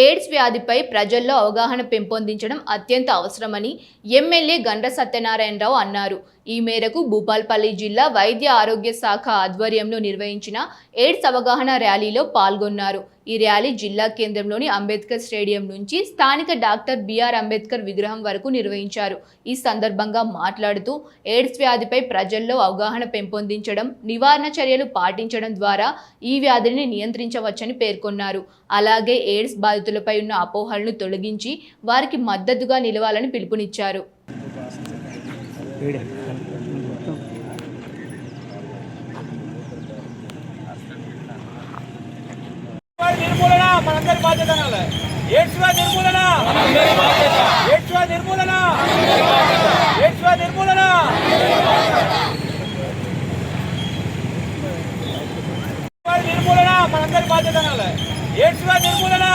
AIDS వ్యాధిపై ప్రజల్లో అవగాహన పెంపొందించడం అత్యంత అవసరమని ఎమ్మెల్యే గండ్ర సత్యనారాయణరావు అన్నారు. ఈ మేరకు భూపాల్పల్లి జిల్లా వైద్య ఆరోగ్య శాఖ ఆధ్వర్యంలో నిర్వహించిన ఎయిడ్స్ అవగాహన ర్యాలీలో పాల్గొన్నారు. ఈ ర్యాలీ జిల్లా కేంద్రంలోని అంబేద్కర్ స్టేడియం నుంచి స్థానిక డాక్టర్ బిఆర్ అంబేద్కర్ విగ్రహం వరకు నిర్వహించారు. ఈ సందర్భంగా మాట్లాడుతూ ఎయిడ్స్ వ్యాధిపై ప్రజల్లో అవగాహన పెంపొందించడం, నివారణ చర్యలు పాటించడం ద్వారా ఈ వ్యాధిని నియంత్రించవచ్చని పేర్కొన్నారు. అలాగే ఎయిడ్స్ బాధితులపై ఉన్న అపోహలను తొలగించి వారికి మద్దతుగా నిలవాలని పిలుపునిచ్చారు. నిర్మూలన మనందరి బాధ్యత. ఎయిడ్స్ నిర్మూలన, ఎయిడ్స్ నిర్మూలన, ఎయిడ్స్ నిర్మూలన. నిర్మూలన మనందరి బాధ్యత. ఎయిడ్స్ నిర్మూలన.